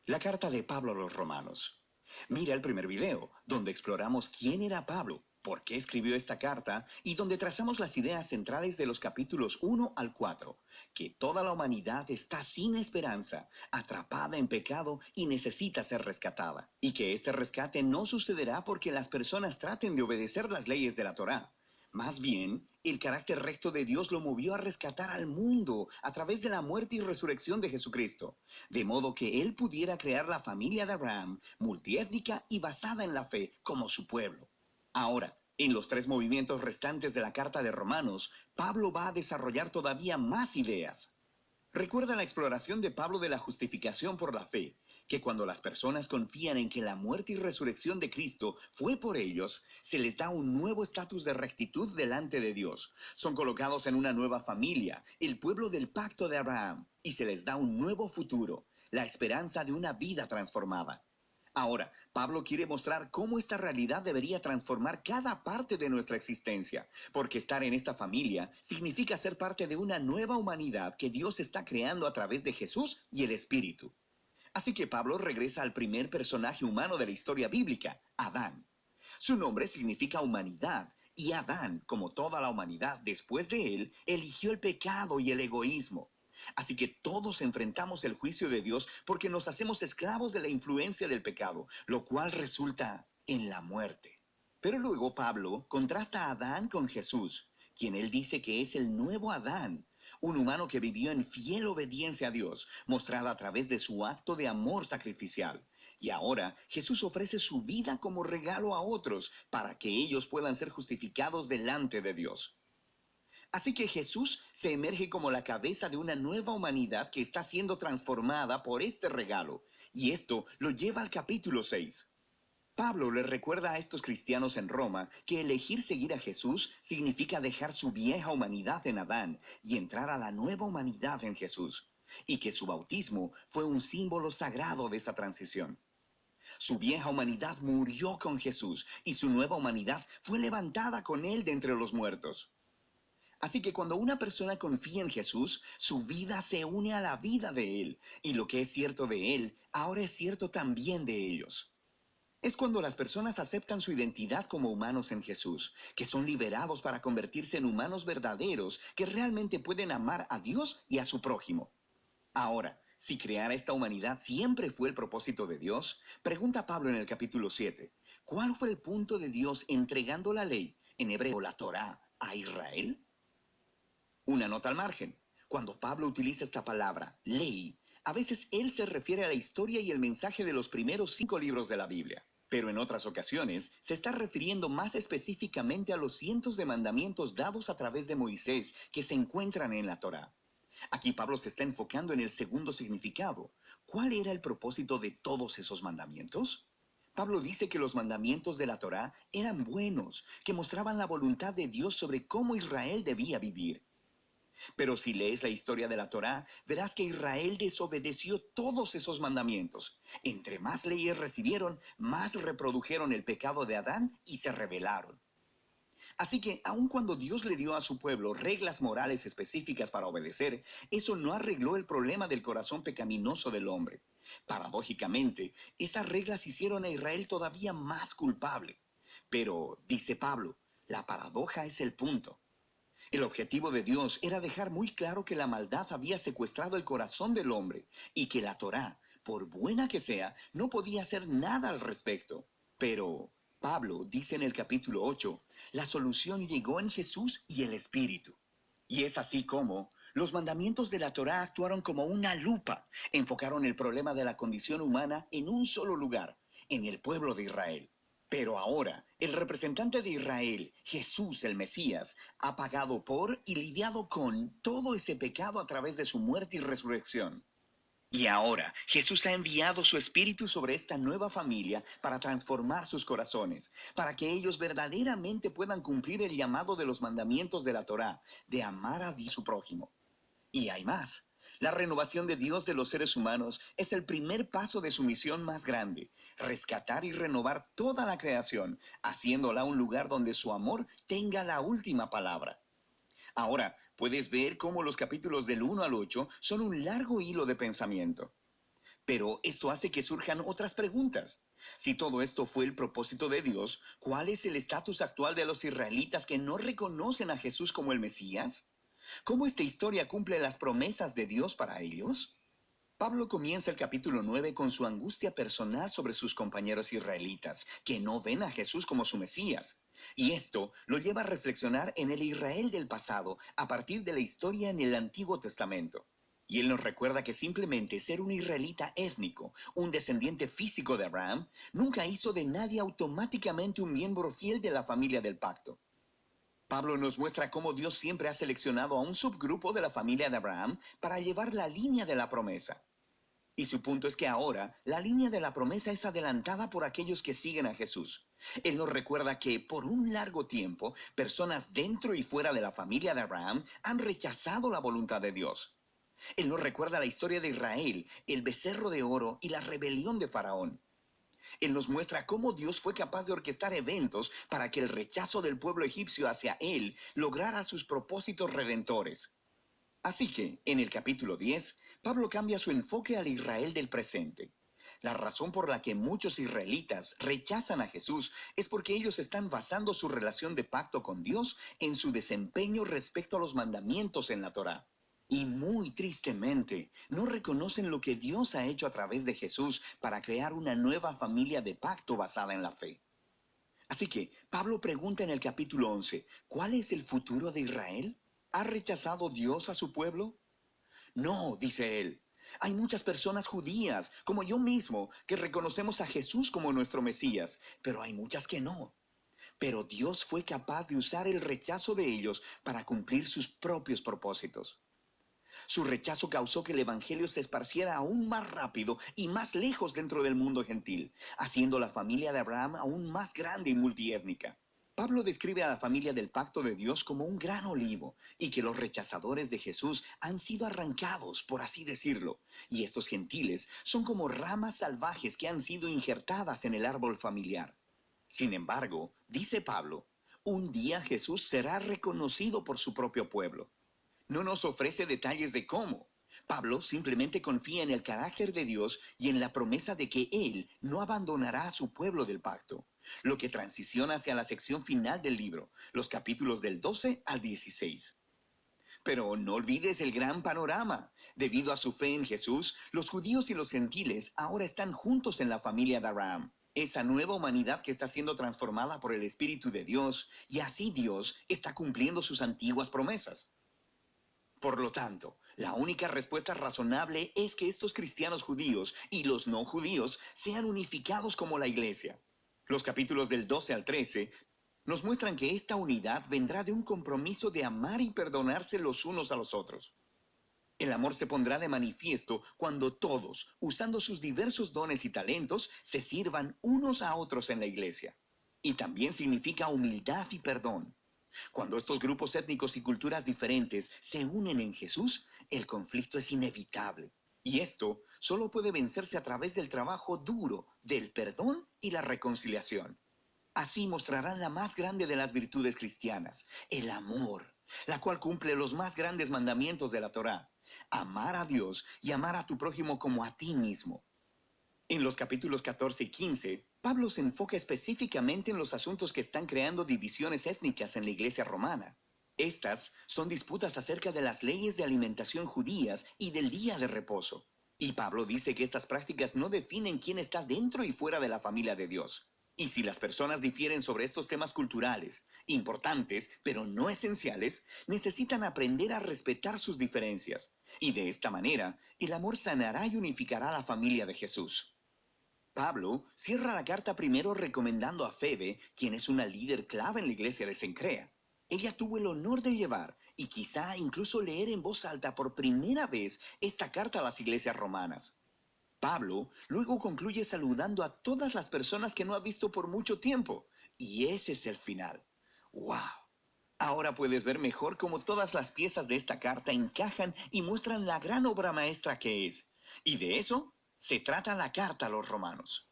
La carta de Pablo a los Romanos. Mira el primer video, donde exploramos quién era Pablo, por qué escribió esta carta y donde trazamos las ideas centrales de los capítulos 1 al 4, que toda la humanidad está sin esperanza, atrapada en pecado y necesita ser rescatada, y que este rescate no sucederá porque las personas traten de obedecer las leyes de la Torá. Más bien, el carácter recto de Dios lo movió a rescatar al mundo a través de la muerte y resurrección de Jesucristo, de modo que Él pudiera crear la familia de Abraham, multiétnica y basada en la fe, como su pueblo. Ahora, en los tres movimientos restantes de la carta de Romanos, Pablo va a desarrollar todavía más ideas. Recuerda la exploración de Pablo de la justificación por la fe, que cuando las personas confían en que la muerte y resurrección de Cristo fue por ellos, se les da un nuevo estatus de rectitud delante de Dios. Son colocados en una nueva familia, el pueblo del pacto de Abraham, y se les da un nuevo futuro, la esperanza de una vida transformada. Ahora, Pablo quiere mostrar cómo esta realidad debería transformar cada parte de nuestra existencia, porque estar en esta familia significa ser parte de una nueva humanidad que Dios está creando a través de Jesús y el Espíritu. Así que Pablo regresa al primer personaje humano de la historia bíblica, Adán. Su nombre significa humanidad, y Adán, como toda la humanidad después de él, eligió el pecado y el egoísmo. Así que todos enfrentamos el juicio de Dios porque nos hacemos esclavos de la influencia del pecado, lo cual resulta en la muerte. Pero luego Pablo contrasta a Adán con Jesús, quien él dice que es el nuevo Adán, un humano que vivió en fiel obediencia a Dios, mostrada a través de su acto de amor sacrificial. Y ahora Jesús ofrece su vida como regalo a otros para que ellos puedan ser justificados delante de Dios. Así que Jesús se emerge como la cabeza de una nueva humanidad que está siendo transformada por este regalo. Y esto lo lleva al capítulo 6. Pablo les recuerda a estos cristianos en Roma que elegir seguir a Jesús significa dejar su vieja humanidad en Adán y entrar a la nueva humanidad en Jesús, y que su bautismo fue un símbolo sagrado de esa transición. Su vieja humanidad murió con Jesús y su nueva humanidad fue levantada con él de entre los muertos. Así que cuando una persona confía en Jesús, su vida se une a la vida de él, y lo que es cierto de él, ahora es cierto también de ellos. Es cuando las personas aceptan su identidad como humanos en Jesús, que son liberados para convertirse en humanos verdaderos que realmente pueden amar a Dios y a su prójimo. Ahora, si crear esta humanidad siempre fue el propósito de Dios, pregunta Pablo en el capítulo 7, ¿cuál fue el punto de Dios entregando la ley, en hebreo la Torá, a Israel? Una nota al margen. Cuando Pablo utiliza esta palabra, ley, a veces él se refiere a la historia y el mensaje de los primeros 5 libros de la Biblia. Pero en otras ocasiones se está refiriendo más específicamente a los cientos de mandamientos dados a través de Moisés que se encuentran en la Torá. Aquí Pablo se está enfocando en el segundo significado. ¿Cuál era el propósito de todos esos mandamientos? Pablo dice que los mandamientos de la Torá eran buenos, que mostraban la voluntad de Dios sobre cómo Israel debía vivir. Pero si lees la historia de la Torá, verás que Israel desobedeció todos esos mandamientos. Entre más leyes recibieron, más reprodujeron el pecado de Adán y se rebelaron. Así que, aun cuando Dios le dio a su pueblo reglas morales específicas para obedecer, eso no arregló el problema del corazón pecaminoso del hombre. Paradójicamente, esas reglas hicieron a Israel todavía más culpable. Pero, dice Pablo, la paradoja es el punto. El objetivo de Dios era dejar muy claro que la maldad había secuestrado el corazón del hombre y que la Torá, por buena que sea, no podía hacer nada al respecto. Pero Pablo dice en el capítulo 8, la solución llegó en Jesús y el Espíritu. Y es así como los mandamientos de la Torá actuaron como una lupa, enfocaron el problema de la condición humana en un solo lugar, en el pueblo de Israel. Pero ahora, el representante de Israel, Jesús el Mesías, ha pagado por y lidiado con todo ese pecado a través de su muerte y resurrección. Y ahora, Jesús ha enviado su Espíritu sobre esta nueva familia para transformar sus corazones, para que ellos verdaderamente puedan cumplir el llamado de los mandamientos de la Torá, de amar a Dios y a su prójimo. Y hay más. La renovación de Dios de los seres humanos es el primer paso de su misión más grande, rescatar y renovar toda la creación, haciéndola un lugar donde su amor tenga la última palabra. Ahora, puedes ver cómo los capítulos del 1 al 8 son un largo hilo de pensamiento. Pero esto hace que surjan otras preguntas. Si todo esto fue el propósito de Dios, ¿cuál es el estatus actual de los israelitas que no reconocen a Jesús como el Mesías? ¿Cómo esta historia cumple las promesas de Dios para ellos? Pablo comienza el capítulo 9 con su angustia personal sobre sus compañeros israelitas, que no ven a Jesús como su Mesías. Y esto lo lleva a reflexionar en el Israel del pasado a partir de la historia en el Antiguo Testamento. Y él nos recuerda que simplemente ser un israelita étnico, un descendiente físico de Abraham, nunca hizo de nadie automáticamente un miembro fiel de la familia del pacto. Pablo nos muestra cómo Dios siempre ha seleccionado a un subgrupo de la familia de Abraham para llevar la línea de la promesa. Y su punto es que ahora la línea de la promesa es adelantada por aquellos que siguen a Jesús. Él nos recuerda que por un largo tiempo, personas dentro y fuera de la familia de Abraham han rechazado la voluntad de Dios. Él nos recuerda la historia de Israel, el becerro de oro y la rebelión de Faraón. Él nos muestra cómo Dios fue capaz de orquestar eventos para que el rechazo del pueblo egipcio hacia él lograra sus propósitos redentores. Así que, en el capítulo 10, Pablo cambia su enfoque al Israel del presente. La razón por la que muchos israelitas rechazan a Jesús es porque ellos están basando su relación de pacto con Dios en su desempeño respecto a los mandamientos en la Torá. Y muy tristemente, no reconocen lo que Dios ha hecho a través de Jesús para crear una nueva familia de pacto basada en la fe. Así que, Pablo pregunta en el capítulo 11, ¿cuál es el futuro de Israel? ¿Ha rechazado Dios a su pueblo? No, dice él. Hay muchas personas judías, como yo mismo, que reconocemos a Jesús como nuestro Mesías, pero hay muchas que no. Pero Dios fue capaz de usar el rechazo de ellos para cumplir sus propios propósitos. Su rechazo causó que el Evangelio se esparciera aún más rápido y más lejos dentro del mundo gentil, haciendo la familia de Abraham aún más grande y multiétnica. Pablo describe a la familia del pacto de Dios como un gran olivo y que los rechazadores de Jesús han sido arrancados, por así decirlo, y estos gentiles son como ramas salvajes que han sido injertadas en el árbol familiar. Sin embargo, dice Pablo, un día Jesús será reconocido por su propio pueblo. No nos ofrece detalles de cómo. Pablo simplemente confía en el carácter de Dios y en la promesa de que Él no abandonará a su pueblo del pacto, lo que transiciona hacia la sección final del libro, los capítulos del 12 al 16. Pero no olvides el gran panorama. Debido a su fe en Jesús, los judíos y los gentiles ahora están juntos en la familia de Abraham, esa nueva humanidad que está siendo transformada por el Espíritu de Dios, y así Dios está cumpliendo sus antiguas promesas. Por lo tanto, la única respuesta razonable es que estos cristianos judíos y los no judíos sean unificados como la iglesia. Los capítulos del 12 al 13 nos muestran que esta unidad vendrá de un compromiso de amar y perdonarse los unos a los otros. El amor se pondrá de manifiesto cuando todos, usando sus diversos dones y talentos, se sirvan unos a otros en la iglesia. Y también significa humildad y perdón. Cuando estos grupos étnicos y culturas diferentes se unen en Jesús, el conflicto es inevitable. Y esto solo puede vencerse a través del trabajo duro, del perdón y la reconciliación. Así mostrarán la más grande de las virtudes cristianas, el amor, la cual cumple los más grandes mandamientos de la Torá: amar a Dios y amar a tu prójimo como a ti mismo. En los capítulos 14 y 15, Pablo se enfoca específicamente en los asuntos que están creando divisiones étnicas en la iglesia romana. Estas son disputas acerca de las leyes de alimentación judías y del día de reposo. Y Pablo dice que estas prácticas no definen quién está dentro y fuera de la familia de Dios. Y si las personas difieren sobre estos temas culturales, importantes pero no esenciales, necesitan aprender a respetar sus diferencias. Y de esta manera, el amor sanará y unificará a la familia de Jesús. Pablo cierra la carta primero recomendando a Febe, quien es una líder clave en la iglesia de Cencrea. Ella tuvo el honor de llevar y quizá incluso leer en voz alta por primera vez esta carta a las iglesias romanas. Pablo luego concluye saludando a todas las personas que no ha visto por mucho tiempo. Y ese es el final. ¡Wow! Ahora puedes ver mejor cómo todas las piezas de esta carta encajan y muestran la gran obra maestra que es. Y de eso se trata la carta a los romanos.